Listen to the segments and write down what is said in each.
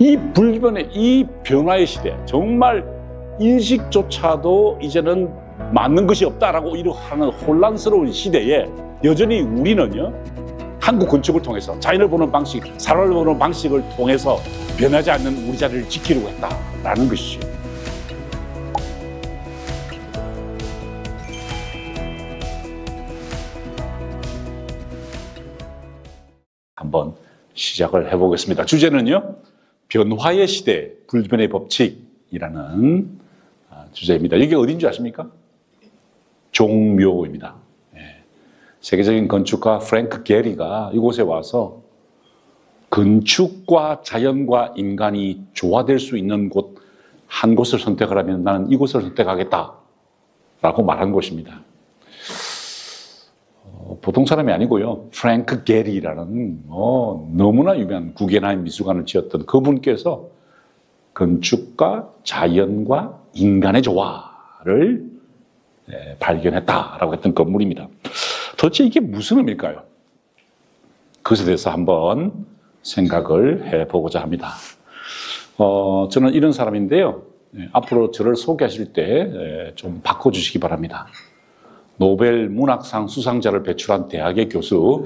이 불변의, 이 변화의 시대, 정말 인식조차도 이제는 맞는 것이 없다라고 하는 혼란스러운 시대에 여전히 우리는요, 한국 건축을 통해서 자연을 보는 방식, 사람을 보는 방식을 통해서 변하지 않는 우리 자리를 지키려고 했다라는 것이죠. 한번 시작을 해보겠습니다. 주제는요, 변화의 시대, 불변의 법칙이라는 주제입니다. 이게 어딘지 아십니까? 종묘입니다. 세계적인 건축가 프랭크 게리가 이곳에 와서 건축과 자연과 인간이 조화될 수 있는 곳, 한 곳을 선택하라면 나는 이곳을 선택하겠다라고 말한 것입니다. 보통 사람이 아니고요. 프랭크 게리라는 너무나 유명한 구겐하임 미술관을 지었던 그분께서 건축과 자연과 인간의 조화를 발견했다라고 했던 건물입니다. 도대체 이게 무슨 의미일까요? 그것에 대해서 한번 생각을 해보고자 합니다. 저는 이런 사람인데요. 앞으로 저를 소개하실 때 좀 바꿔주시기 바랍니다. 노벨 문학상 수상자를 배출한 대학의 교수.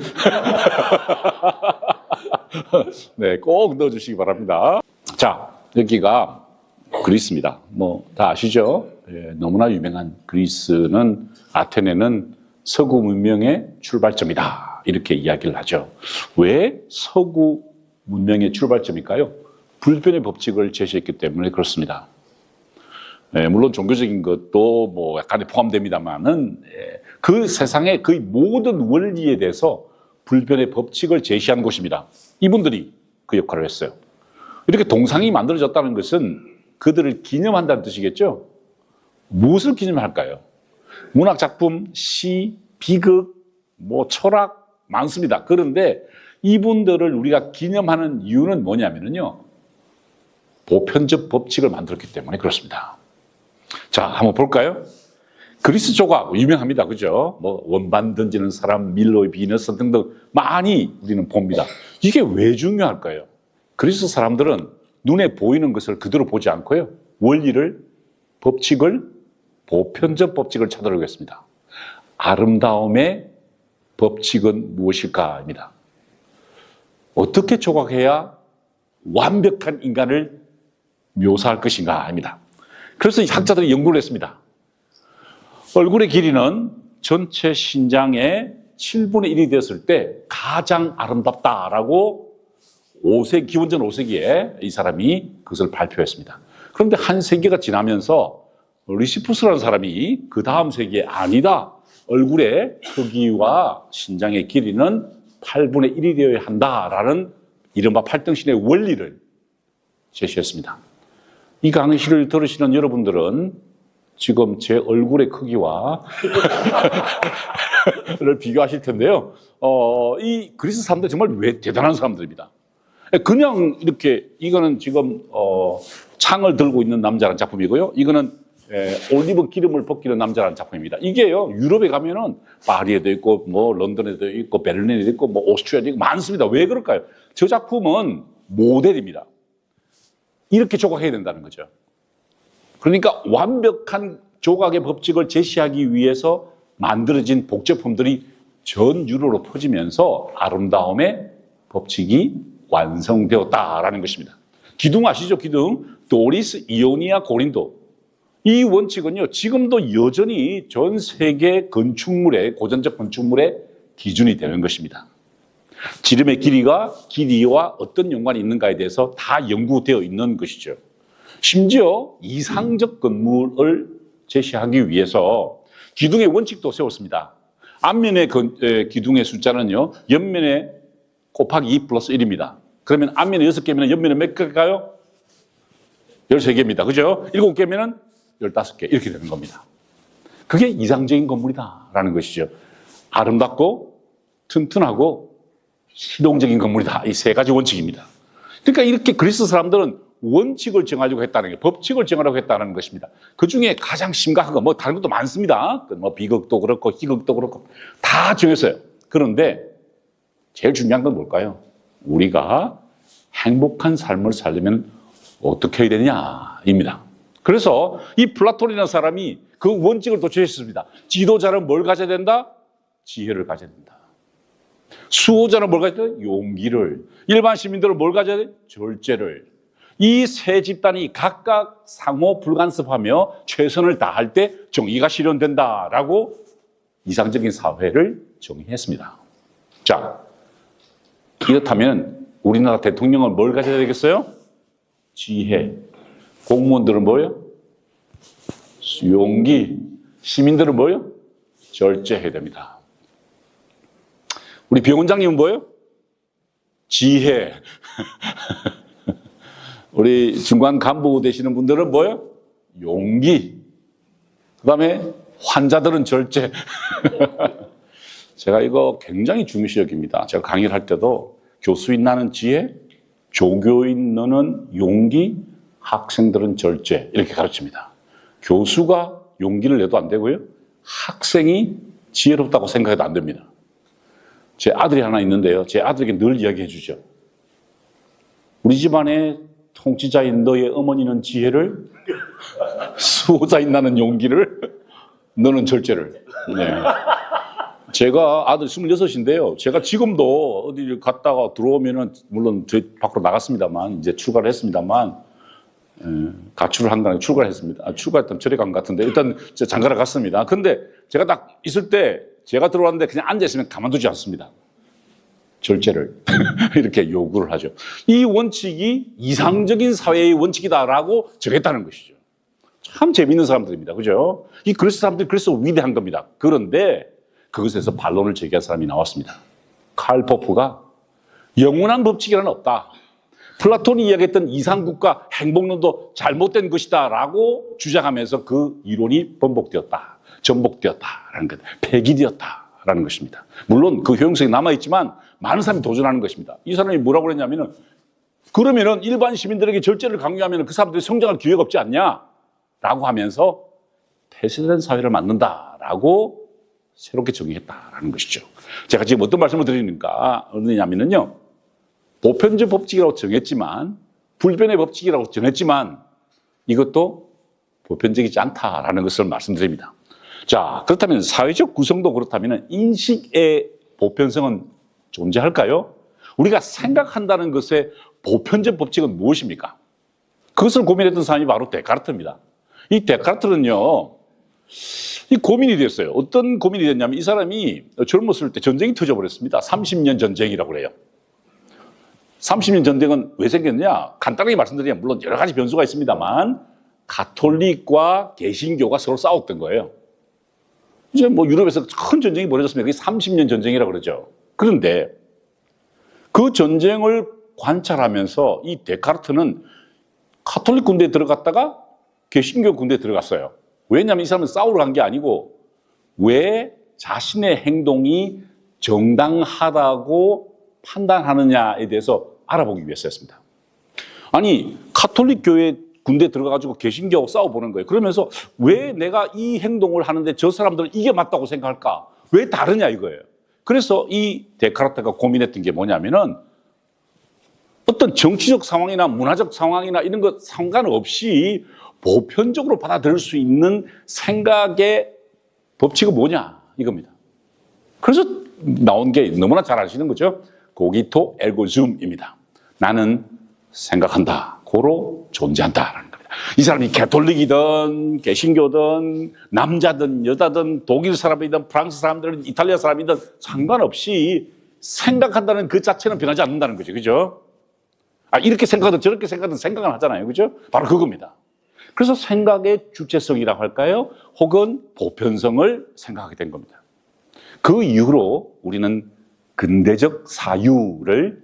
네, 꼭 넣어주시기 바랍니다. 자, 여기가 그리스입니다. 다 아시죠? 너무나 유명한 그리스는, 아테네는 서구 문명의 출발점이다, 이렇게 이야기를 하죠. 왜 서구 문명의 출발점일까요? 불변의 법칙을 제시했기 때문에 그렇습니다. 물론 종교적인 것도 약간에 포함됩니다만은 그 세상의 거의 모든 원리에 대해서 불변의 법칙을 제시한 곳입니다. 이분들이 그 역할을 했어요. 이렇게 동상이 만들어졌다는 것은 그들을 기념한다는 뜻이겠죠? 무엇을 기념할까요? 문학 작품, 시, 비극, 철학 많습니다. 그런데 이분들을 우리가 기념하는 이유는 뭐냐면요, 보편적 법칙을 만들었기 때문에 그렇습니다. 자, 한번 볼까요? 그리스 조각 유명합니다. 그죠? 원반 던지는 사람, 밀로의 비너스 등등 많이 우리는 봅니다. 이게 왜 중요할까요? 그리스 사람들은 눈에 보이는 것을 그대로 보지 않고요, 원리를, 법칙을, 보편적 법칙을 찾으려고 했습니다. 아름다움의 법칙은 무엇일까입니다. 어떻게 조각해야 완벽한 인간을 묘사할 것인가입니다. 그래서 학자들이 연구를 했습니다. 얼굴의 길이는 전체 신장의 7분의 1이 되었을 때 가장 아름답다라고 기원전 5세기에 이 사람이 그것을 발표했습니다. 그런데 한 세기가 지나면서 리시푸스라는 사람이 그 다음 세기에 아니다, 얼굴의 크기와 신장의 길이는 8분의 1이 되어야 한다라는 이른바 팔등신의 원리를 제시했습니다. 이 강의를 들으시는 여러분들은 지금 제 얼굴의 크기와 를 비교하실 텐데요. 이 그리스 사람들 정말 대단한 사람들입니다. 그냥 이렇게, 이거는 지금 창을 들고 있는 남자라는 작품이고요. 이거는 올리브 기름을 벗기는 남자라는 작품입니다. 이게요, 유럽에 가면은 파리에도 있고, 런던에도 있고, 베를린에도 있고, 오스트리아에도 있고 많습니다. 왜 그럴까요? 저 작품은 모델입니다. 이렇게 조각해야 된다는 거죠. 그러니까 완벽한 조각의 법칙을 제시하기 위해서 만들어진 복제품들이 전 유럽으로 퍼지면서 아름다움의 법칙이 완성되었다라는 것입니다. 기둥 아시죠? 기둥. 도리스, 이오니아, 고린도. 이 원칙은요, 지금도 여전히 전 세계 건축물의, 고전적 건축물의 기준이 되는 것입니다. 지름의 길이와 어떤 연관이 있는가에 대해서 다 연구되어 있는 것이죠. 심지어 이상적 건물을 제시하기 위해서 기둥의 원칙도 세웠습니다. 앞면의 기둥의 숫자는요, 옆면에 곱하기 2 플러스 1입니다. 그러면 앞면에 6개면 옆면에 몇 개일까요? 13개입니다. 그죠? 7개면 15개. 이렇게 되는 겁니다. 그게 이상적인 건물이다라는 것이죠. 아름답고 튼튼하고 실용적인 건물이다. 이 세 가지 원칙입니다. 그러니까 이렇게 그리스 사람들은 원칙을 정하려고 했다는 게, 법칙을 정하려고 했다는 것입니다. 그 중에 가장 심각한 거, 다른 것도 많습니다. 비극도 그렇고, 희극도 그렇고, 다 정했어요. 그런데 제일 중요한 건 뭘까요? 우리가 행복한 삶을 살려면 어떻게 해야 되냐입니다. 그래서 이 플라톤이라는 사람이 그 원칙을 도출했습니다. 지도자는 뭘 가져야 된다? 지혜를 가져야 된다. 수호자는 뭘 가져야 된다? 용기를. 일반 시민들은 뭘 가져야 돼? 절제를. 이 세 집단이 각각 상호 불간섭하며 최선을 다할 때 정의가 실현된다라고 이상적인 사회를 정의했습니다. 자, 이렇다면 우리나라 대통령은 뭘 가져야 되겠어요? 지혜. 공무원들은 뭐예요? 용기. 시민들은 뭐예요? 절제해야 됩니다. 우리 병원장님은 뭐예요? 지혜. 우리 중간 간부 되시는 분들은 뭐예요? 용기. 그 다음에 환자들은 절제. 제가 이거 굉장히 중요시 여깁니다. 제가 강의를 할 때도 교수인 나는 지혜, 조교인 너는 용기, 학생들은 절제 이렇게 가르칩니다. 교수가 용기를 내도 안 되고요. 학생이 지혜롭다고 생각해도 안 됩니다. 제 아들이 하나 있는데요. 제 아들에게 늘 이야기해 주죠. 우리 집안의 통치자인 너의 어머니는 지혜를, 수호자인 나는 용기를, 너는 절제를. 네. 제가 아들 26인데요. 제가 지금도 어디 갔다가 들어오면은, 물론 저희 밖으로 나갔습니다만, 이제 출가를 했습니다만, 가출을 한 거 아니고 출가를 했습니다. 출가했던 절에 간 것 같은데, 일단 장가를 갔습니다. 근데 제가 딱 있을 때, 제가 들어왔는데 그냥 앉아있으면 가만두지 않습니다. 절제를 이렇게 요구를 하죠. 이 원칙이 이상적인 사회의 원칙이다라고 정했다는 것이죠. 참 재미있는 사람들입니다. 그죠? 이 그리스 사람들이 그래서 위대한 겁니다. 그런데 그것에서 반론을 제기한 사람이 나왔습니다. 칼 포프가 영원한 법칙이라는 없다. 플라톤이 이야기했던 이상국가 행복론도 잘못된 것이다 라고 주장하면서 그 이론이 번복되었다. 전복되었다라는 것, 폐기되었다라는 것입니다. 물론 그 효용성이 남아있지만 많은 사람이 도전하는 것입니다. 이 사람이 뭐라고 그랬냐면은, 그러면은 일반 시민들에게 절제를 강요하면 그 사람들이 성장할 기회가 없지 않냐? 라고 하면서 폐쇄된 사회를 만든다라고 새롭게 정의했다라는 것이죠. 제가 지금 어떤 말씀을 드리느냐면요. 보편적 법칙이라고 정했지만, 불변의 법칙이라고 정했지만, 이것도 보편적이지 않다라는 것을 말씀드립니다. 자, 그렇다면 사회적 구성도 그렇다면 인식의 보편성은 존재할까요? 우리가 생각한다는 것의 보편적 법칙은 무엇입니까? 그것을 고민했던 사람이 바로 데카르트입니다. 이 데카르트는요, 이 고민이 됐어요. 어떤 고민이 됐냐면 이 사람이 젊었을 때 전쟁이 터져버렸습니다. 30년 전쟁이라고 그래요. 30년 전쟁은 왜 생겼냐? 간단하게 말씀드리면 물론 여러 가지 변수가 있습니다만 가톨릭과 개신교가 서로 싸웠던 거예요. 이제 뭐 유럽에서 큰 전쟁이 벌어졌습니다. 그게 30년 전쟁이라고 그러죠. 그런데 그 전쟁을 관찰하면서 이 데카르트는 가톨릭 군대에 들어갔다가 개신교 군대에 들어갔어요. 왜냐하면 이 사람은 싸우러 간 게 아니고 왜 자신의 행동이 정당하다고 판단하느냐에 대해서 알아보기 위해서였습니다. 아니, 가톨릭 교회 군대에 들어가가지고 개신교하고 싸워보는 거예요. 그러면서 왜 내가 이 행동을 하는데 저 사람들은 이게 맞다고 생각할까? 왜 다르냐 이거예요. 그래서 이 데카르트가 고민했던 게 뭐냐면은 어떤 정치적 상황이나 문화적 상황이나 이런 것 상관없이 보편적으로 받아들일 수 있는 생각의 법칙은 뭐냐 이겁니다. 그래서 나온 게 너무나 잘 아시는 거죠. 고기토 에르고 줌입니다. 나는 생각한다. 고로 존재한다라는 겁니다. 이 사람이 가톨릭이든 개신교든 남자든 여자든 독일 사람이든 프랑스 사람들은 이탈리아 사람이든 상관없이 생각한다는 그 자체는 변하지 않는다는 거죠. 그죠? 이렇게 생각하든 저렇게 생각하든 생각을 하잖아요. 그죠? 바로 그겁니다. 그래서 생각의 주체성이라고 할까요? 혹은 보편성을 생각하게 된 겁니다. 그 이후로 우리는 근대적 사유를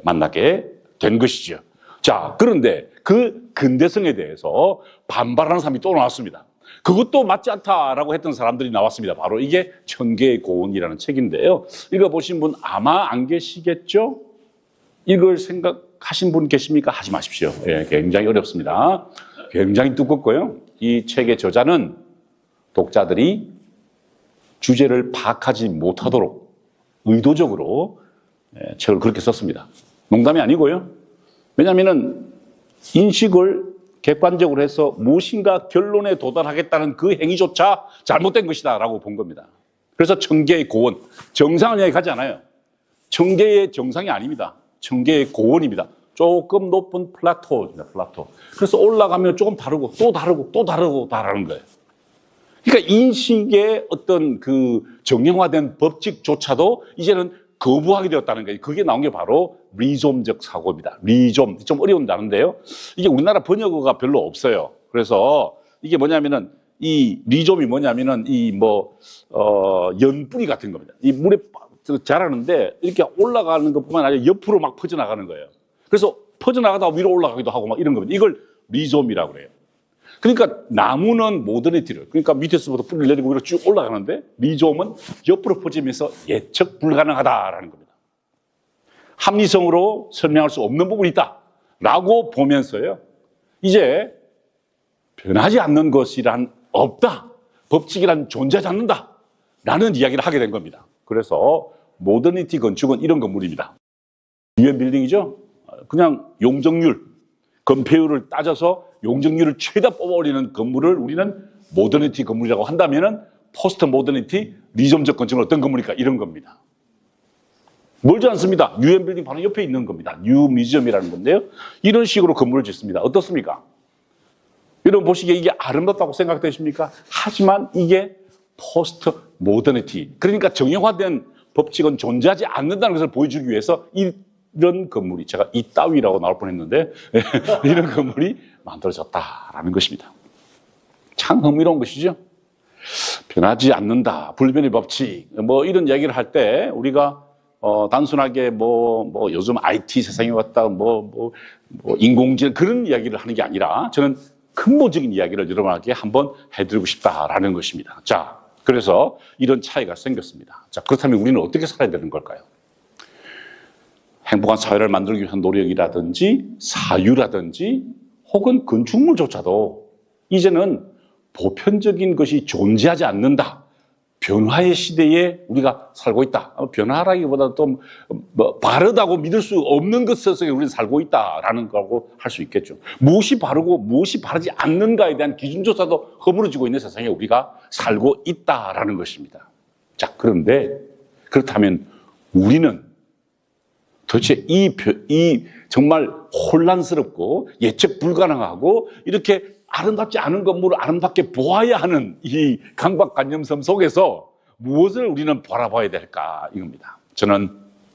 만나게 된 것이죠. 자, 그런데 그 근대성에 대해서 반발하는 사람이 또 나왔습니다. 그것도 맞지 않다라고 했던 사람들이 나왔습니다. 바로 이게 천계의 고운이라는 책인데요. 읽어보신 분 아마 안 계시겠죠? 이걸 생각하신 분 계십니까? 하지 마십시오. 예, 굉장히 어렵습니다. 굉장히 두껍고요. 이 책의 저자는 독자들이 주제를 파악하지 못하도록 의도적으로 책을 그렇게 썼습니다. 농담이 아니고요. 왜냐하면은 인식을 객관적으로 해서 무엇인가 결론에 도달하겠다는 그 행위조차 잘못된 것이다라고 본 겁니다. 그래서 청계의 고원, 정상을 이야기하지 않아요. 청계의 정상이 아닙니다. 청계의 고원입니다. 조금 높은 플라토입니다. 플라토. 그래서 올라가면 조금 다르고 또 다르고 또 다르고 다르는 거예요. 그러니까 인식의 어떤 그 정형화된 법칙조차도 이제는 거부하게 되었다는 거예요. 그게 나온 게 바로 리좀적 사고입니다. 리좀, 좀 어려운 단어인데요. 이게 우리나라 번역어가 별로 없어요. 그래서 이게 뭐냐면은 이 리좀이 뭐냐면은 연뿌리 같은 겁니다. 이 물에 자라는데 이렇게 올라가는 것뿐만 아니라 옆으로 막 퍼져나가는 거예요. 그래서 퍼져나가다가 위로 올라가기도 하고 막 이런 겁니다. 이걸 리좀이라고 그래요. 그러니까 나무는 모더니티를, 그러니까 밑에서부터 뿌리를 내리고 위로 쭉 올라가는데 리좀은 옆으로 퍼지면서 예측 불가능하다라는 겁니다. 합리성으로 설명할 수 없는 부분이 있다라고 보면서요. 이제 변하지 않는 것이란 없다. 법칙이란 존재하지 않는다라는 이야기를 하게 된 겁니다. 그래서 모더니티 건축은 이런 건물입니다. 유엔 빌딩이죠. 그냥 용적률, 건폐율을 따져서 용적률을 최다 뽑아올리는 건물을 우리는 모더니티 건물이라고 한다면은 포스트 모더니티 리좀적 건축은 어떤 건물일까? 이런 겁니다. 멀지 않습니다. 유엔 빌딩 바로 옆에 있는 겁니다. 뉴 뮤지엄이라는 건데요. 이런 식으로 건물을 짓습니다. 어떻습니까? 여러분 보시기에 이게 아름답다고 생각되십니까? 하지만 이게 포스트 모더니티, 그러니까 정형화된 법칙은 존재하지 않는다는 것을 보여주기 위해서 이런 건물이, 제가 이따위라고 나올 뻔했는데 이런 건물이 만들어졌다라는 것입니다. 참 흥미로운 것이죠. 변하지 않는다, 불변의 법칙, 이런 이야기를 할 때 우리가 단순하게 요즘 IT 세상에 왔다, 인공지능 그런 이야기를 하는 게 아니라 저는 근본적인 이야기를 여러분에게 한번 해드리고 싶다라는 것입니다. 자, 그래서 이런 차이가 생겼습니다. 자, 그렇다면 우리는 어떻게 살아야 되는 걸까요? 행복한 사회를 만들기 위한 노력이라든지 사유라든지 혹은 건축물조차도 이제는 보편적인 것이 존재하지 않는다. 변화의 시대에 우리가 살고 있다. 변화라기보다 또 바르다고 믿을 수 없는 것 속에 우리는 살고 있다라는 거라고 할 수 있겠죠. 무엇이 바르고 무엇이 바르지 않는가에 대한 기준조차도 허물어지고 있는 세상에 우리가 살고 있다라는 것입니다. 자, 그런데 그렇다면 우리는 도대체 이 정말 혼란스럽고 예측 불가능하고 이렇게 아름답지 않은 건물을 아름답게 보아야 하는 이 강박관념섬 속에서 무엇을 우리는 바라봐야 될까 이겁니다. 저는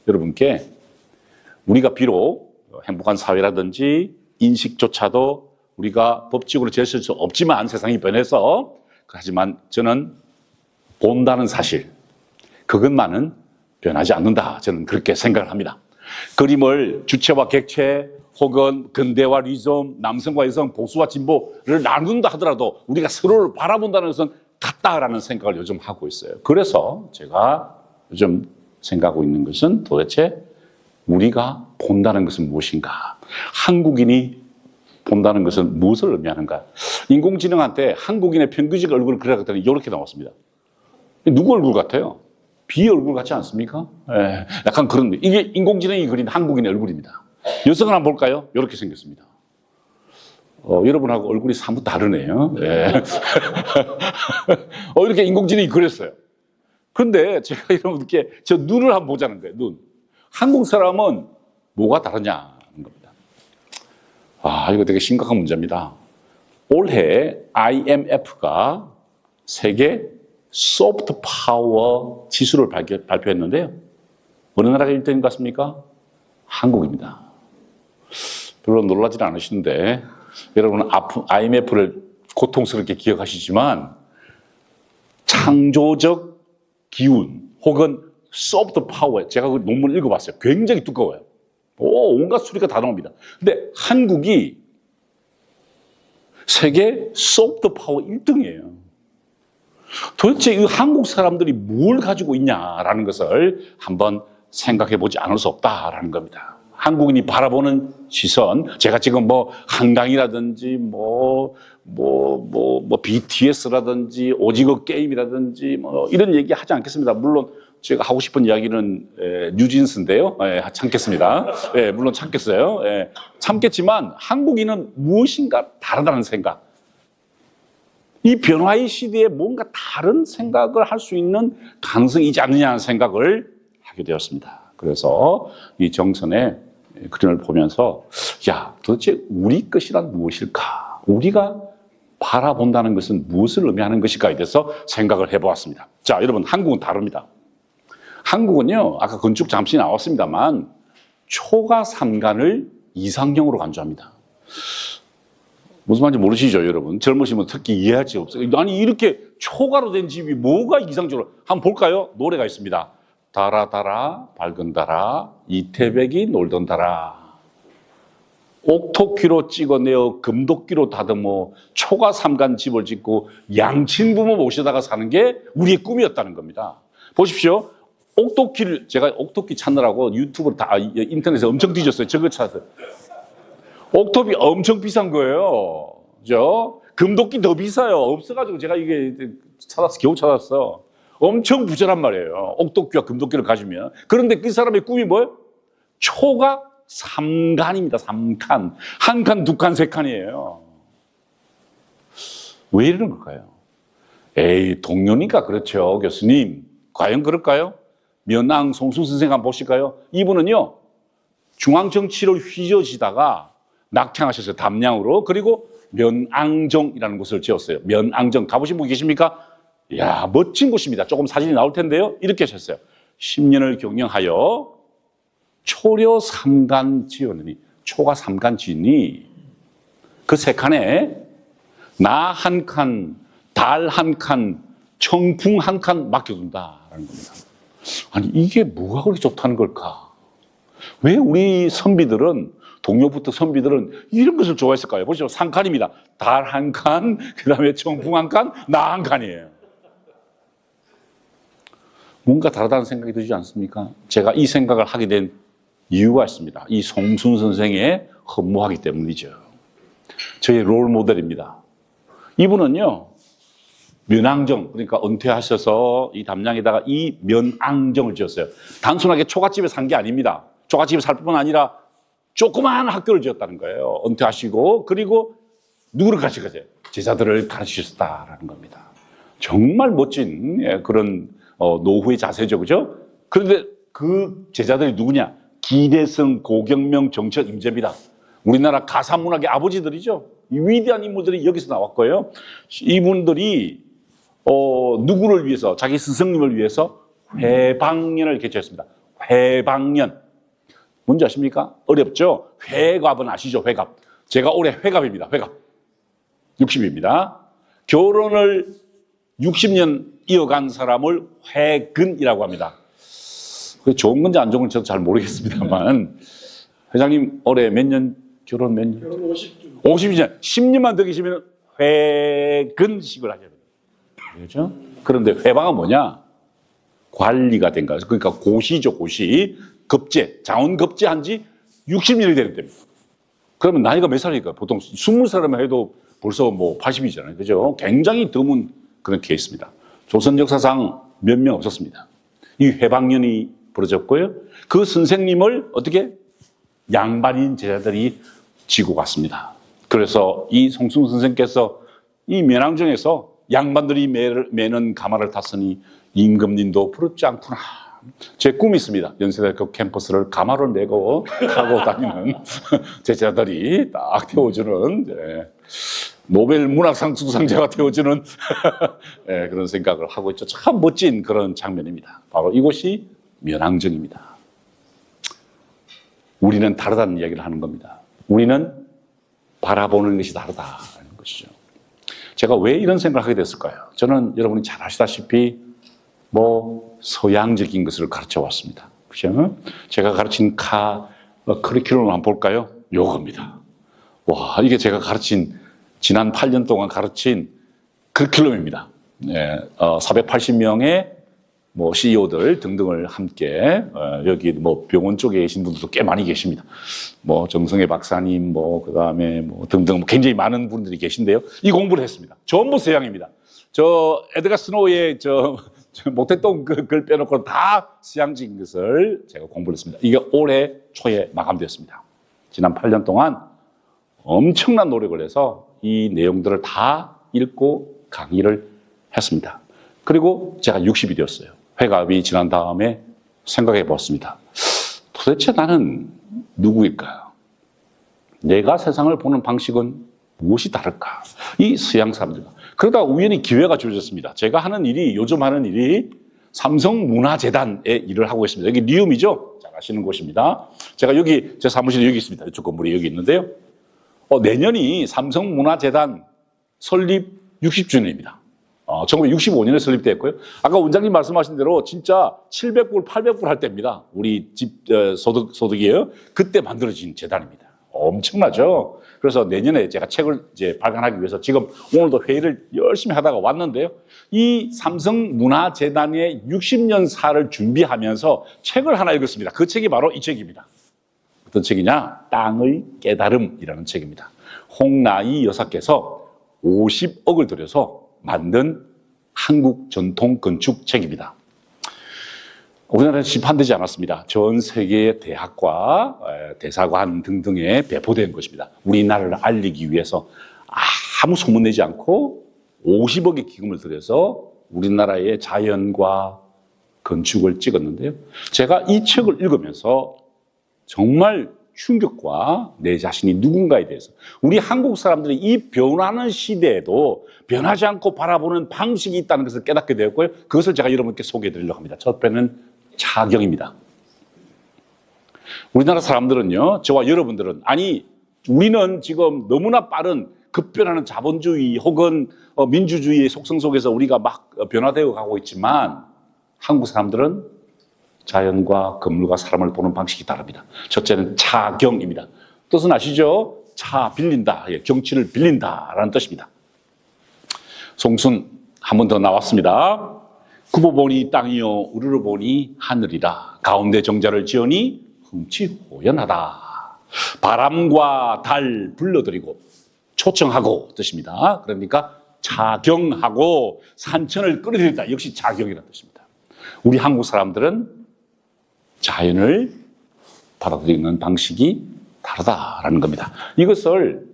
여러분께 우리가 비록 행복한 사회라든지 인식조차도 우리가 법칙으로 제시할 수 없지만 세상이 변해서, 하지만 저는 본다는 사실, 그것만은 변하지 않는다. 저는 그렇게 생각을 합니다. 그림을 주체와 객체 혹은 근대와 리좀, 남성과 여성, 보수와 진보를 나눈다 하더라도 우리가 서로를 바라본다는 것은 같다라는 생각을 요즘 하고 있어요. 그래서 제가 요즘 생각하고 있는 것은 도대체 우리가 본다는 것은 무엇인가? 한국인이 본다는 것은 무엇을 의미하는가? 인공지능한테 한국인의 평균적 얼굴을 그려봤더니 이렇게 나왔습니다. 누구 얼굴 같아요? 비 얼굴 같지 않습니까? 예, 약간 그런, 이게 인공지능이 그린 한국인의 얼굴입니다. 여성을 한번 볼까요? 이렇게 생겼습니다. 여러분하고 얼굴이 사뭇 다르네요. 예. 이렇게 인공지능이 그렸어요. 그런데 제가 여러분께 저 눈을 한번 보자는 거예요. 눈. 한국 사람은 뭐가 다르냐는 겁니다. 이거 되게 심각한 문제입니다. 올해 IMF가 세계 소프트 파워 지수를 발표했는데요. 어느 나라가 1등인 것 같습니까? 한국입니다. 별로 놀라지 않으시는데 여러분은 IMF를 고통스럽게 기억하시지만 창조적 기운 혹은 소프트 파워, 제가 그 논문을 읽어봤어요. 굉장히 두꺼워요. 온갖 수리가 다 나옵니다. 근데 한국이 세계 소프트 파워 1등이에요. 도대체 이 한국 사람들이 뭘 가지고 있냐라는 것을 한번 생각해 보지 않을 수 없다라는 겁니다. 한국인이 바라보는 시선, 제가 지금 한강이라든지 BTS라든지 오징어 게임이라든지 이런 얘기 하지 않겠습니다. 물론 제가 하고 싶은 이야기는 뉴진스인데요. 참겠습니다. 물론 참겠어요. 참겠지만 한국인은 무엇인가 다르다는 생각. 이 변화의 시대에 뭔가 다른 생각을 할 수 있는 가능성이 있지 않느냐는 생각을 하게 되었습니다. 그래서 이 정선의 그림을 보면서 야, 도대체 우리 것이란 무엇일까? 우리가 바라본다는 것은 무엇을 의미하는 것일까에 대해서 생각을 해보았습니다. 자, 여러분, 한국은 다릅니다. 한국은요, 아까 건축 잠시 나왔습니다만 초가 삼간을 이상형으로 간주합니다. 무슨 말인지 모르시죠, 여러분? 젊으시면 특히 이해할 수 없어요. 아니, 이렇게 초가로 된 집이 뭐가 이상적으로. 한번 볼까요? 노래가 있습니다. 달아 밝은 달아 이태백이 놀던 달아 옥토끼로 찍어내어 금도끼로 다듬어 초가 삼간 집을 짓고 양친부모 모시다가 사는 게 우리의 꿈이었다는 겁니다. 보십시오. 옥토끼를 제가 옥토끼 찾느라고 유튜브를 다 인터넷에 엄청 뒤졌어요. 저거 찾아서. 옥토끼 엄청 비싼 거예요. 그죠? 금도끼 더 비싸요. 없어가지고 제가 이게 겨우 찾았어. 엄청 부자란 말이에요. 옥토끼와 금도끼를 가지면. 그런데 그 사람의 꿈이 뭐예요? 초가 3간입니다. 3칸. 한 칸, 두 칸, 세 칸이에요. 왜 이러는 걸까요? 에이, 동료니까 그렇죠, 교수님. 과연 그럴까요? 면왕 송수 선생 한번 보실까요? 이분은요, 중앙정치를 휘저지다가 낙향하셨어요. 담양으로. 그리고 면앙정이라는 곳을 지었어요. 면앙정. 가보신 분 계십니까? 이야, 멋진 곳입니다. 조금 사진이 나올 텐데요. 이렇게 하셨어요. 10년을 경영하여 초려 삼간 지었느니, 초가 삼간 지니, 그 세 칸에 나 한 칸, 달 한 칸, 청풍 한 칸 맡겨둔다라는 겁니다. 아니, 이게 뭐가 그렇게 좋다는 걸까? 왜 우리 선비들은, 동료부터 선비들은 이런 것을 좋아했을까요? 보시죠. 3칸입니다. 달 한 칸, 그 다음에 청풍 한 칸, 나 한 칸이에요. 뭔가 다르다는 생각이 들지 않습니까? 제가 이 생각을 하게 된 이유가 있습니다. 이 송순 선생의 헌무하기 때문이죠. 저의 롤 모델입니다. 이분은요, 면앙정, 그러니까 은퇴하셔서 이 담양에다가 이 면앙정을 지었어요. 단순하게 초가집에 산 게 아닙니다. 초가집에 살 뿐만 아니라 조그마한 학교를 지었다는 거예요. 은퇴하시고, 그리고 누구를 가르치셨어요? 제자들을 가르치셨다라는 겁니다. 정말 멋진 그런 노후의 자세죠, 그죠? 그런데 그 제자들이 누구냐? 기대성, 고경명, 정철, 임재입니다. 우리나라 가사문학의 아버지들이죠. 이 위대한 인물들이 여기서 나왔고요. 이분들이 누구를 위해서, 자기 스승님을 위해서 회방년을 개최했습니다. 회방년. 뭔지 아십니까? 어렵죠? 회갑은 아시죠? 회갑. 제가 올해 회갑입니다. 회갑. 60입니다. 결혼을 60년 이어간 사람을 회근이라고 합니다. 그게 좋은 건지 안 좋은 건지 저도 잘 모르겠습니다만, 회장님 올해 몇 년 결혼 몇 년? 결혼 50년. 50년. 10년만 더 계시면 회근식을 하셔야 됩니다. 그렇죠? 그런데 회방은 뭐냐? 관리가 된 거예요. 그러니까 고시죠, 고시. 급제, 자원급제한 지 60년이 되는 때입니다. 그러면 나이가 몇 살일까? 보통 20살이면 해도 벌써 뭐 80이잖아요. 그죠? 굉장히 드문 그런 케이스입니다. 조선 역사상 몇 명 없었습니다. 이 회방년이 벌어졌고요. 그 선생님을 어떻게 양반인 제자들이 지고 갔습니다. 그래서 이 송승 선생께서 이 면왕정에서 양반들이 매는 가마를 탔으니 임금님도 부럽지 않구나. 제 꿈이 있습니다. 연세대학교 캠퍼스를 가마를 메고 타고 다니는 제자들이 딱 태워주는, 노벨 문학상 수상자가 태워주는 그런 생각을 하고 있죠. 참 멋진 그런 장면입니다. 바로 이곳이 면왕정입니다. 우리는 다르다는 이야기를 하는 겁니다. 우리는 바라보는 것이 다르다는 것이죠. 제가 왜 이런 생각을 하게 됐을까요? 저는 여러분이 잘 아시다시피 서양적인 것을 가르쳐 왔습니다. 그죠? 제가 가르친 커리큘럼을 한번 볼까요? 요겁니다. 와, 이게 제가 지난 8년 동안 가르친 커리큘럼입니다. 480명의 CEO들 등등을 함께, 여기 병원 쪽에 계신 분들도 꽤 많이 계십니다. 정성애 박사님, 그 다음에 등등 굉장히 많은 분들이 계신데요. 이 공부를 했습니다. 전부 서양입니다. 에드가 스노우의 못했던 걸 빼놓고 다 서양적인 것을 제가 공부를 했습니다. 이게 올해 초에 마감되었습니다. 지난 8년 동안 엄청난 노력을 해서 이 내용들을 다 읽고 강의를 했습니다. 그리고 제가 60이 되었어요. 회갑이 지난 다음에 생각해 봤습니다. 도대체 나는 누구일까요? 내가 세상을 보는 방식은 무엇이 다를까? 이 서양 사람들과. 그러다 우연히 기회가 주어졌습니다. 제가 하는 일이, 요즘 하는 일이 삼성문화재단에 일을 하고 있습니다. 여기 리움이죠? 잘 아시는 곳입니다. 제가 여기, 제 사무실이 여기 있습니다. 이쪽 건물이 여기 있는데요. 내년이 삼성문화재단 설립 60주년입니다. 1965년에 설립되었고요. 아까 원장님 말씀하신 대로 진짜 700불, 800불 할 때입니다. 우리 집 소득이에요. 그때 만들어진 재단입니다. 엄청나죠? 그래서 내년에 제가 책을 이제 발간하기 위해서 지금 오늘도 회의를 열심히 하다가 왔는데요. 이 삼성문화재단의 60년사를 준비하면서 책을 하나 읽었습니다. 그 책이 바로 이 책입니다. 어떤 책이냐? 땅의 깨달음이라는 책입니다. 홍나희 여사께서 50억을 들여서 만든 한국 전통 건축 책입니다. 우리나라에서 시판되지 않았습니다. 전 세계의 대학과 대사관 등등에 배포된 것입니다. 우리나라를 알리기 위해서 아무 소문내지 않고 50억의 기금을 들여서 우리나라의 자연과 건축을 찍었는데요. 제가 이 책을 읽으면서 정말 충격과 내 자신이 누군가에 대해서, 우리 한국 사람들이 이 변하는 시대에도 변하지 않고 바라보는 방식이 있다는 것을 깨닫게 되었고요. 그것을 제가 여러분께 소개해 드리려고 합니다. 첫 배는 차경입니다. 우리나라 사람들은요, 저와 여러분들은, 아니 우리는 지금 너무나 빠른 급변하는 자본주의 혹은 민주주의의 속성 속에서 우리가 막 변화되어 가고 있지만, 한국 사람들은 자연과 건물과 사람을 보는 방식이 다릅니다. 첫째는 차경입니다. 뜻은 아시죠? 차 빌린다, 경치를 빌린다라는 뜻입니다. 송순 한 번 더 나왔습니다. 굽어보니 땅이요 우러러보니 하늘이라, 가운데 정자를 지으니 흥치호연하다. 바람과 달 불러들이고 초청하고 뜻입니다. 그러니까 차경하고 산천을 끌어들인다. 역시 차경이라는 뜻입니다. 우리 한국 사람들은 자연을 받아들이는 방식이 다르다라는 겁니다. 이것을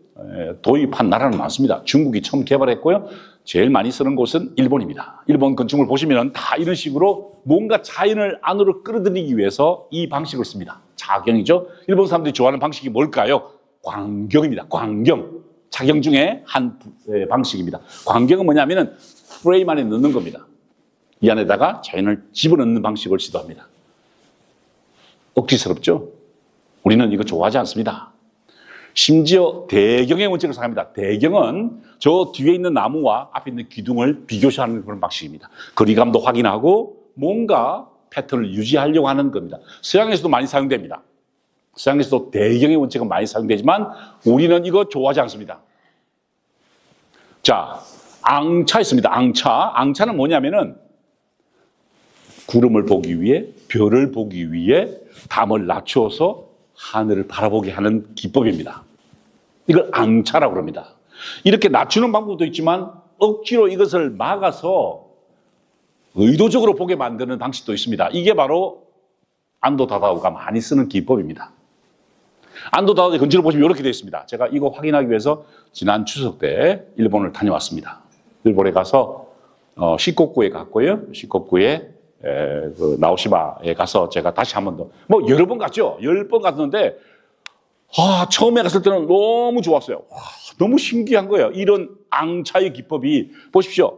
도입한 나라는 많습니다. 중국이 처음 개발했고요. 제일 많이 쓰는 곳은 일본입니다. 일본 건축물 보시면 다 이런 식으로 뭔가 자연을 안으로 끌어들이기 위해서 이 방식을 씁니다. 차경이죠. 일본 사람들이 좋아하는 방식이 뭘까요? 광경입니다. 광경. 차경 중에 한 방식입니다. 광경은 뭐냐면은 프레임 안에 넣는 겁니다. 이 안에다가 자연을 집어넣는 방식을 시도합니다. 억지스럽죠? 우리는 이거 좋아하지 않습니다. 심지어 대경의 원칙을 사용합니다. 대경은 저 뒤에 있는 나무와 앞에 있는 기둥을 비교시하는 그런 방식입니다. 거리감도 확인하고 뭔가 패턴을 유지하려고 하는 겁니다. 서양에서도 많이 사용됩니다. 서양에서도 대경의 원칙은 많이 사용되지만 우리는 이거 좋아하지 않습니다. 자, 앙차 있습니다. 앙차. 앙차는 뭐냐면은 구름을 보기 위해, 별을 보기 위해 담을 낮추어서 하늘을 바라보게 하는 기법입니다. 이걸 앙차라고 합니다. 이렇게 낮추는 방법도 있지만 억지로 이것을 막아서 의도적으로 보게 만드는 방식도 있습니다. 이게 바로 안도 다다오가 많이 쓰는 기법입니다. 안도 다다오의 건축을 보시면 이렇게 되어 있습니다. 제가 이거 확인하기 위해서 지난 추석 때 일본을 다녀왔습니다. 일본에 가서 시코쿠에 갔고요. 시코쿠에 그 나오시마에 가서 제가 다시 한 번 더, 여러 번 갔죠. 10번 갔는데, 처음에 갔을 때는 너무 좋았어요. 너무 신기한 거예요. 이런 앙차의 기법이. 보십시오.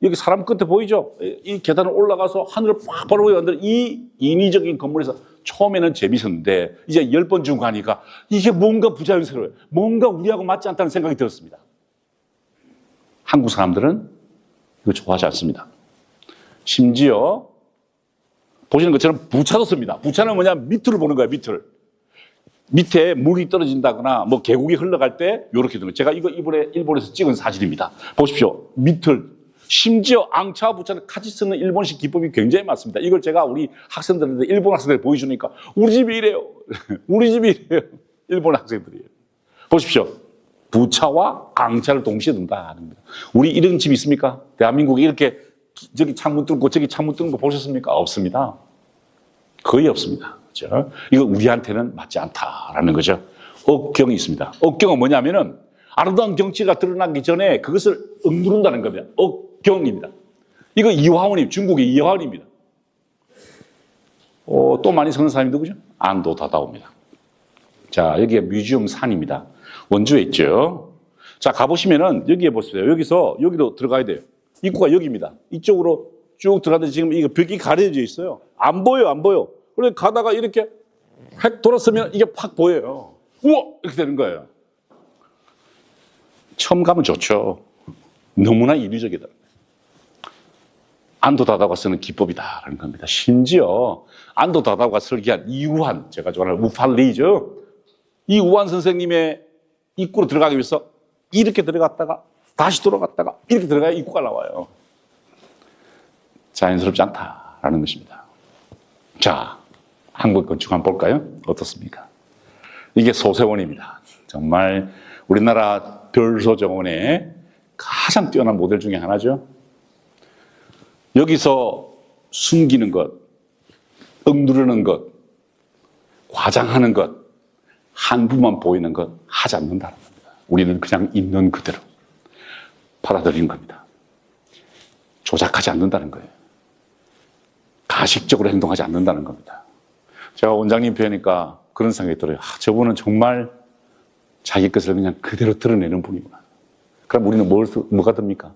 여기 사람 끝에 보이죠? 이 계단을 올라가서 하늘을 팍 바라보고 이 인위적인 건물에서 처음에는 재밌었는데, 이제 10번 중 가니까 이게 뭔가 부자연스러워요. 뭔가 우리하고 맞지 않다는 생각이 들었습니다. 한국 사람들은 이거 좋아하지 않습니다. 심지어 보시는 것처럼 부차도 씁니다. 부차는 뭐냐? 밑을 보는 거예요, 밑을. 밑에 물이 떨어진다거나 계곡이 흘러갈 때 이렇게 되는 거예요. 제가 이거 이번에 일본에서 찍은 사진입니다. 보십시오. 밑을. 심지어 앙차와 부차는 같이 쓰는 일본식 기법이 굉장히 많습니다. 이걸 제가 우리 학생들한테, 일본 학생들 보여주니까 우리 집이 이래요. 우리 집이 이래요. 일본 학생들이에요. 보십시오. 부차와 앙차를 동시에 둔다 하는 겁니다. 우리 이런 집 있습니까? 대한민국에 이렇게 저기 창문 뚫고 저기 창문 뚫는 거 보셨습니까? 없습니다. 거의 없습니다. 그렇죠? 이거 우리한테는 맞지 않다라는 거죠. 억경이 있습니다. 억경은 뭐냐면은 아름다운 경치가 드러나기 전에 그것을 억누른다는 겁니다. 억경입니다. 이거 이화원이 중국의 이화원입니다. 또 많이 쓰는 사람이 누구죠? 안도 다다오입니다. 자, 여기에 뮤지엄 산입니다. 원주에 있죠. 자, 가보시면은 여기에 보세요. 여기로 들어가야 돼요. 입구가 여기입니다. 이쪽으로 쭉 들어가는데 지금 이거 벽이 가려져 있어요. 안 보여, 안 보여. 그래서 가다가 이렇게 획 돌았으면 이게 팍 보여요. 우와! 이렇게 되는 거예요. 처음 가면 좋죠. 너무나 이례적이다. 안도 다다오가 쓰는 기법이다라는 겁니다. 심지어 안도 다다오가 설계한 이우환, 제가 좋아하는 우팔리죠. 이 우환 선생님의 입구로 들어가기 위해서 이렇게 들어갔다가 다시 돌아갔다가 이렇게 들어가야 입구가 나와요. 자연스럽지 않다라는 것입니다. 자, 한국 건축 한번 볼까요? 어떻습니까? 이게 소세원입니다. 정말 우리나라 별소정원의 가장 뛰어난 모델 중에 하나죠. 여기서 숨기는 것, 억누르는 것, 과장하는 것, 한 부만 보이는 것 하지 않는다는 겁니다. 우리는 그냥 있는 그대로 받아들이는 겁니다. 조작하지 않는다는 거예요. 가식적으로 행동하지 않는다는 겁니다. 제가 원장님 뵈니까 그런 생각이 들어요. 저분은 정말 자기 것을 그냥 그대로 드러내는 분이구나. 그럼 우리는 뭐가 됩니까?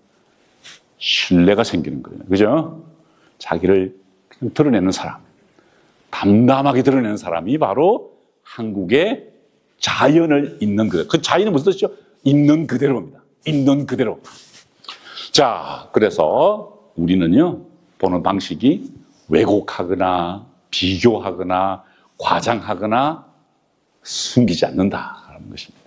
신뢰가 생기는 거예요. 그죠? 자기를 그냥 드러내는 사람, 담담하게 드러내는 사람이 바로 한국의 자연을 있는 그대로. 그 자연은 무슨 뜻이죠? 있는 그대로입니다. 있는 그대로. 자, 그래서 우리는요, 보는 방식이 왜곡하거나 비교하거나 과장하거나 숨기지 않는다라는 것입니다.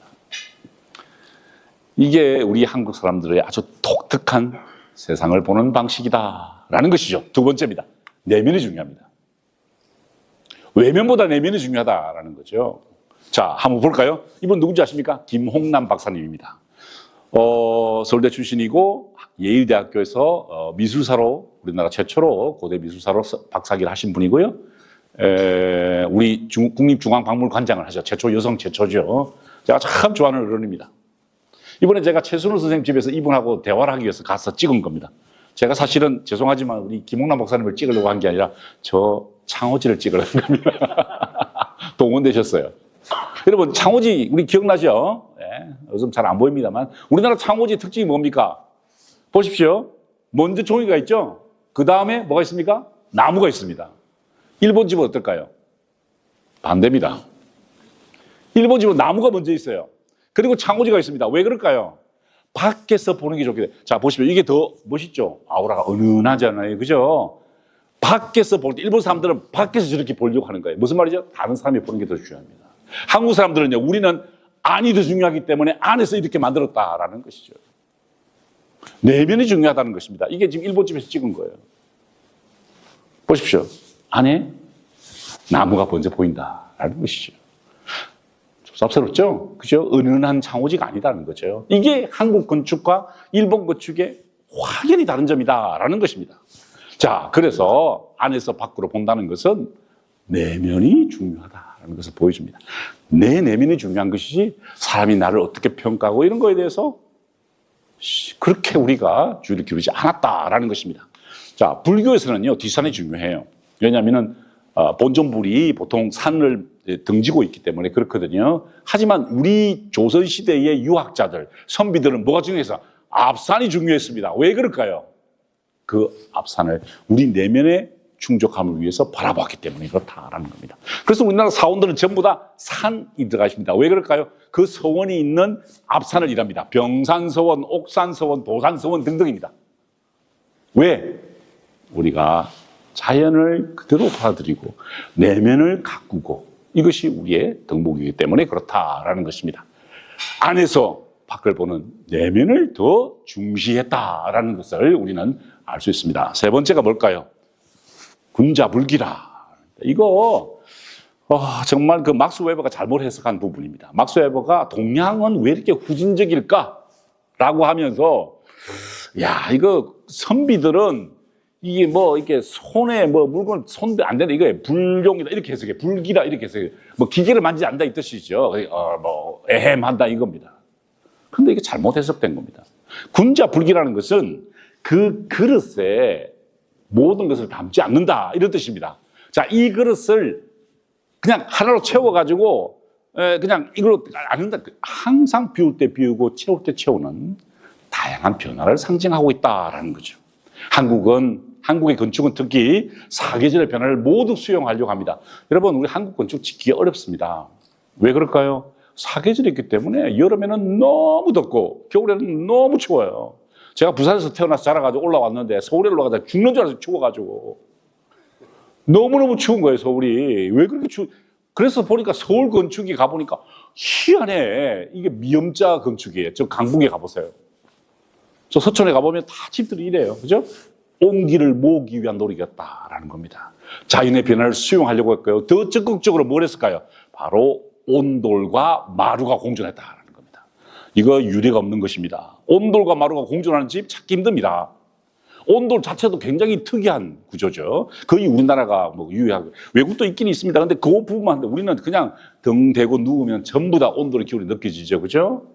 이게 우리 한국 사람들의 아주 독특한 세상을 보는 방식이다라는 것이죠. 두 번째입니다. 내면이 중요합니다. 외면보다 내면이 중요하다라는 거죠. 자, 한번 볼까요? 이분 누군지 아십니까? 김홍남 박사님입니다. 서울대 출신이고 예일대학교에서 미술사로 우리나라 최초로 고대 미술사로 박사학위를 하신 분이고요. 우리 국립중앙박물관장을 하죠. 여성 최초죠. 제가 참 좋아하는 어른입니다. 이번에 제가 최순호 선생님 집에서 이분하고 대화를 하기 위해서 가서 찍은 겁니다. 제가 사실은 죄송하지만 우리 김홍남 박사님을 찍으려고 한 게 아니라 저 창호지를 찍으려는 겁니다. 동원되셨어요. 여러분, 창호지 우리 기억나죠? 네, 요즘 잘 안 보입니다만 우리나라 창호지 특징이 뭡니까? 보십시오. 먼저 종이가 있죠? 그 다음에 뭐가 있습니까? 나무가 있습니다. 일본 집은 어떨까요? 반대입니다. 일본 집은 나무가 먼저 있어요. 그리고 창호지가 있습니다. 왜 그럴까요? 밖에서 보는 게 좋게 돼. 자, 보시면 이게 더 멋있죠? 아우라가 은은하잖아요. 그죠? 밖에서 볼 때, 일본 사람들은 밖에서 저렇게 보려고 하는 거예요. 무슨 말이죠? 다른 사람이 보는 게 더 중요합니다. 한국 사람들은요, 우리는 안이 더 중요하기 때문에 안에서 이렇게 만들었다라는 것이죠. 내면이 중요하다는 것입니다. 이게 지금 일본 집에서 찍은 거예요. 보십시오. 안에 나무가 먼저 보인다라는 것이죠. 쌉스럽죠? 그죠? 은은한 창호지가 아니다는 거죠. 이게 한국 건축과 일본 건축의 확연히 다른 점이다라는 것입니다. 자, 그래서 안에서 밖으로 본다는 것은 내면이 중요하다는 것을 보여줍니다. 내 내면이 중요한 것이지 사람이 나를 어떻게 평가하고 이런 거에 대해서 그렇게 우리가 주의를 기울이지 않았다라는 것입니다. 자, 불교에서는요, 뒷산이 중요해요. 왜냐하면 본존불이 보통 산을 등지고 있기 때문에 그렇거든요. 하지만 우리 조선시대의 유학자들, 선비들은 뭐가 중요해서 앞산이 중요했습니다. 왜 그럴까요? 그 앞산을 우리 내면의 충족함을 위해서 바라봤기 때문에 그렇다라는 겁니다. 그래서 우리나라 사원들은 전부 다 산이 들어가 있습니다. 왜 그럴까요? 그 서원이 있는 앞산을 일합니다. 병산서원, 옥산서원, 도산서원 등등입니다. 왜? 우리가 자연을 그대로 받아들이고 내면을 가꾸고 이것이 우리의 덕목이기 때문에 그렇다라는 것입니다. 안에서 밖을 보는 내면을 더 중시했다라는 것을 우리는 알 수 있습니다. 세 번째가 뭘까요? 군자불기라. 이거 정말 그 막스 웨버가 잘못 해석한 부분입니다. 막스 웨버가 동양은 왜 이렇게 후진적일까라고 하면서 야, 이거 선비들은 이게 뭐 이렇게 손에 뭐 물건 손대 안 된다 이거예요. 불용이다 이렇게 해석해. 불기다 이렇게 해석해. 뭐 기계를 만지지 않는다 이 뜻이죠. 뭐 애헴한다 이겁니다. 근데 이게 잘못 해석된 겁니다. 군자불기라는 것은 그 그릇에 모든 것을 담지 않는다 이런 뜻입니다. 자, 이 그릇을 그냥 하나로 채워가지고 그냥 이걸로 않는다. 항상 비울 때 비우고 채울 때 채우는 다양한 변화를 상징하고 있다라는 거죠. 한국의 건축은 특히 사계절의 변화를 모두 수용하려고 합니다. 여러분, 우리 한국 건축 짓기 어렵습니다. 왜 그럴까요? 사계절이 있기 때문에 여름에는 너무 덥고 겨울에는 너무 추워요. 제가 부산에서 태어나서 자라가지고 올라왔는데 서울에 올라가다 죽는 줄 알았어요. 추워가지고. 너무너무 추운 거예요, 서울이. 왜 그렇게 그래서 보니까 서울 건축이 가보니까 희한해. 이게 미음자 건축이에요. 저 강북에 가보세요. 저 서촌에 가보면 다 집들이 이래요. 그죠? 온기를 모으기 위한 노력이었다라는 겁니다. 자연의 변화를 수용하려고 했고요. 더 적극적으로 뭘 했을까요? 바로 온돌과 마루가 공존했다라는 겁니다. 이거 유례가 없는 것입니다. 온돌과 마루가 공존하는 집 찾기 힘듭니다. 온돌 자체도 굉장히 특이한 구조죠. 거의 우리나라가 뭐 유일하고 외국도 있긴 있습니다. 근데 그 부분만 우리는 그냥 등 대고 누우면 전부 다 온돌의 기운이 느껴지죠. 그죠?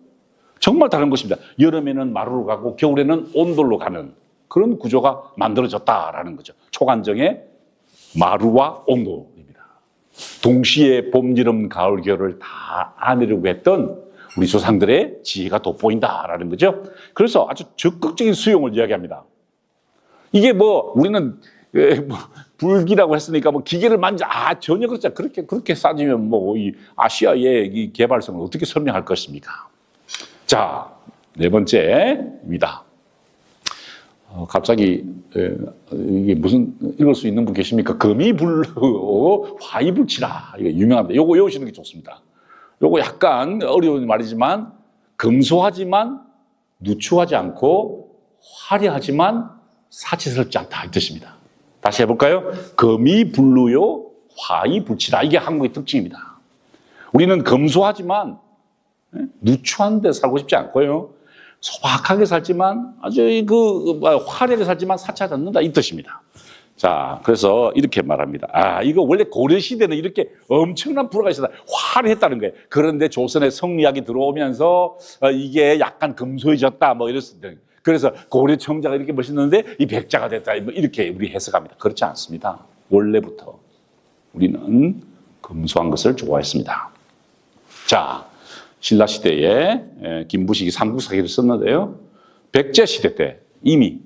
정말 다른 것입니다. 여름에는 마루로 가고 겨울에는 온돌로 가는 그런 구조가 만들어졌다라는 거죠. 초간정의 마루와 온돌입니다. 동시에 봄, 여름, 가을, 겨울을 다 안으려고 했던 우리 조상들의 지혜가 돋보인다라는 거죠. 그래서 아주 적극적인 수용을 이야기합니다. 이게 뭐 우리는 뭐 불기라고 했으니까 뭐 기계를 전혀 그렇지 않아. 그렇게 싸지면 뭐 이 아시아의 이 개발성을 어떻게 설명할 것입니까? 자, 네 번째입니다. 갑자기 이게 무슨 읽을 수 있는 분 계십니까? 금이불로 화이불치라. 이거 유명합니다. 요거 외우시는 게 좋습니다. 요거 약간 어려운 말이지만 금소하지만 누추하지 않고 화려하지만 사치스럽지 않다 이 뜻입니다. 다시 해볼까요? 금이불로요 화이불치라. 이게 한국의 특징입니다. 우리는 금소하지만 누추한 데 살고 싶지 않고요. 소박하게 살지만 아주 화려하게 살지만 사치하지 않는다 이 뜻입니다. 자, 그래서 이렇게 말합니다. 이거 원래 고려시대는 이렇게 엄청난 불화가 있었다. 화려했다는 거예요. 그런데 조선의 성리학이 들어오면서 이게 약간 금소해졌다 뭐 이랬습니다. 그래서 고려 청자가 이렇게 멋있는데 이 백자가 됐다 뭐 이렇게 우리 해석합니다. 그렇지 않습니다. 원래부터 우리는 금소한 것을 좋아했습니다. 자, 신라시대에 김부식이 삼국사기를 썼는데요. 백제시대 때 이미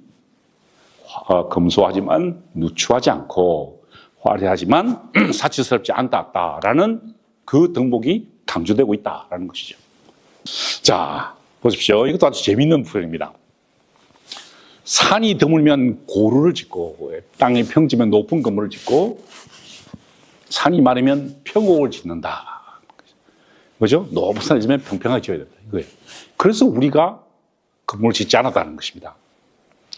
금소하지만 누추하지 않고 화려하지만 사치스럽지 않다라는 그 덕목이 강조되고 있다라는 것이죠. 자, 보십시오. 이것도 아주 재미있는 표현입니다. 산이 드물면 고루를 짓고 땅이 평지면 높은 건물을 짓고 산이 마르면 평옥을 짓는다. 그죠? 너무 산이 지면 평평하게 지어야 된다. 이거예요. 그래서 우리가 건물을 짓지 않았다는 것입니다.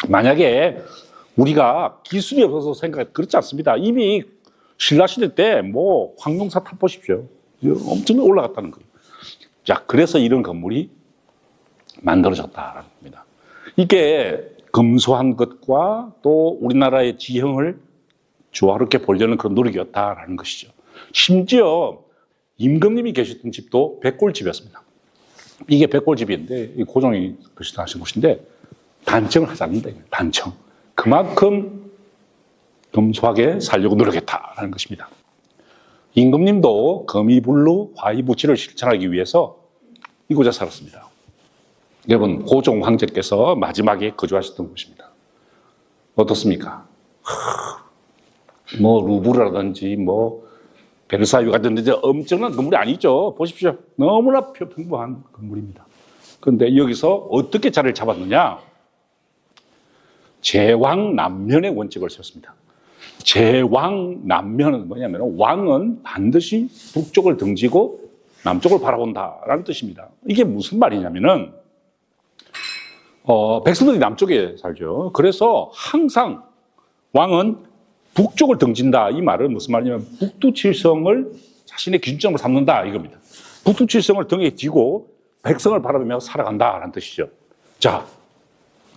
만약에 우리가 기술이 없어서 그렇지 않습니다. 이미 신라시대 때 뭐 황룡사 탑 보십시오. 엄청 올라갔다는 거예요. 자, 그래서 이런 건물이 만들어졌다라는 겁니다. 이게 금소한 것과 또 우리나라의 지형을 조화롭게 보려는 그런 노력이었다라는 것이죠. 심지어 임금님이 계셨던 집도 백골집이었습니다. 이게 백골집인데 고종이 하신 곳인데 단청을 하지 않는다. 단청. 그만큼 금소하게 살려고 노력했다라는 것입니다. 임금님도 금이불로 화이부치를 실천하기 위해서 이곳에 살았습니다. 여러분, 고종 황제께서 마지막에 거주하셨던 곳입니다. 어떻습니까? 뭐 루브르라든지 뭐 베르사유 같은 데 엄청난 건물이 아니죠. 보십시오. 너무나 평범한 건물입니다. 그런데 여기서 어떻게 자리를 잡았느냐? 제왕남면의 원칙을 세웠습니다. 제왕남면은 뭐냐면 왕은 반드시 북쪽을 등지고 남쪽을 바라본다라는 뜻입니다. 이게 무슨 말이냐면은 백성들이 남쪽에 살죠. 그래서 항상 왕은 북쪽을 등진다. 이 말은 무슨 말이냐면 북두칠성을 자신의 기준점으로 삼는다 이겁니다. 북두칠성을 등에 쥐고 백성을 바라보며 살아간다라는 뜻이죠. 자,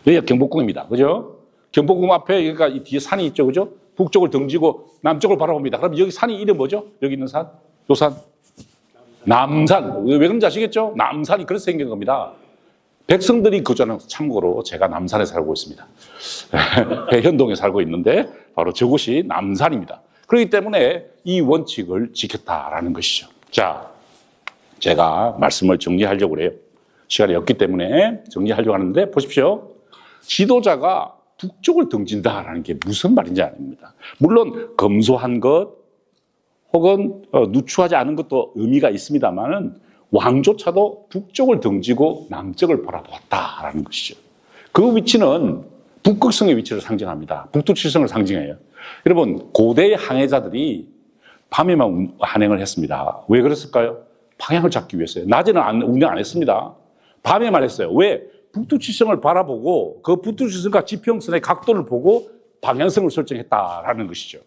여기가 경복궁입니다. 그죠? 경복궁 앞에 그러니까 이 뒤에 산이 있죠, 그죠? 북쪽을 등지고 남쪽을 바라봅니다. 그럼 여기 산이 이름 뭐죠? 여기 있는 산? 요 산? 남산. 왜 그런지 아시겠죠? 남산이 그래서 생긴 겁니다. 백성들이 그저는 참고로 제가 남산에 살고 있습니다. 해현동에 살고 있는데 바로 저곳이 남산입니다. 그렇기 때문에 이 원칙을 지켰다라는 것이죠. 자, 제가 말씀을 정리하려고 그래요. 시간이 없기 때문에 정리하려고 하는데 보십시오. 지도자가 북쪽을 등진다라는 게 무슨 말인지 아닙니다. 물론 검소한 것 혹은 누추하지 않은 것도 의미가 있습니다만은 왕조차도 북쪽을 등지고 남쪽을 바라보았다라는 것이죠. 그 위치는 북극성의 위치를 상징합니다. 북두칠성을 상징해요. 여러분, 고대의 항해자들이 밤에만 한행을 했습니다. 왜 그랬을까요? 방향을 잡기 위해서요. 낮에는 운영 안 했습니다. 밤에만 했어요. 왜? 북두칠성을 바라보고 그 북두칠성과 지평선의 각도를 보고 방향성을 설정했다라는 것이죠.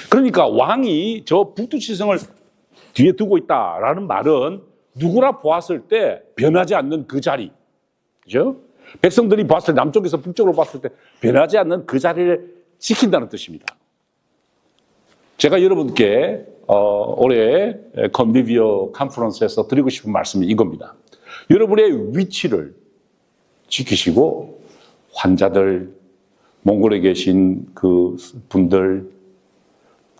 그러니까 왕이 저 북두칠성을 뒤에 두고 있다라는 말은 누구나 보았을 때 변하지 않는 그 자리, 그죠? 백성들이 봤을 때 남쪽에서 북쪽으로 봤을 때 변하지 않는 그 자리를 지킨다는 뜻입니다. 제가 여러분께 올해 컨비비어 컨퍼런스에서 드리고 싶은 말씀이 이겁니다. 여러분의 위치를 지키시고 환자들, 몽골에 계신 그 분들,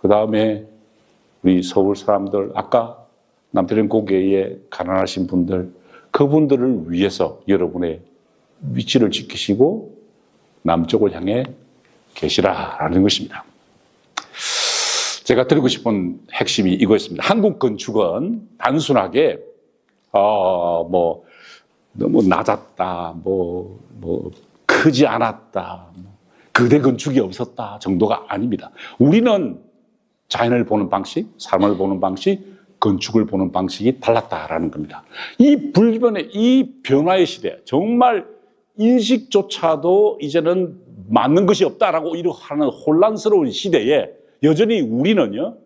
그 다음에 우리 서울 사람들, 아까 남태령 고개에 가난하신 분들, 그분들을 위해서 여러분의 위치를 지키시고 남쪽을 향해 계시라라는 것입니다. 제가 드리고 싶은 핵심이 이거였습니다. 한국 건축은 단순하게 너무 낮았다, 크지 않았다, 거대 건축이 없었다 정도가 아닙니다. 우리는 자연을 보는 방식, 삶을 보는 방식, 건축을 보는 방식이 달랐다라는 겁니다. 이 변화의 시대, 정말 인식조차도 이제는 맞는 것이 없다라고 하는 혼란스러운 시대에 여전히 우리는요,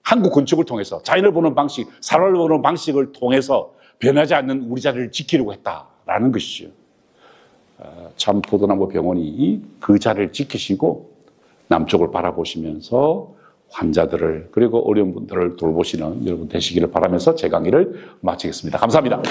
한국 건축을 통해서 자연을 보는 방식, 삶을 보는 방식을 통해서 변하지 않는 우리 자리를 지키려고 했다라는 것이죠. 참 포도나무 병원이 그 자리를 지키시고 남쪽을 바라보시면서 환자들을 그리고 어려운 분들을 돌보시는 여러분 되시기를 바라면서 제 강의를 마치겠습니다. 감사합니다.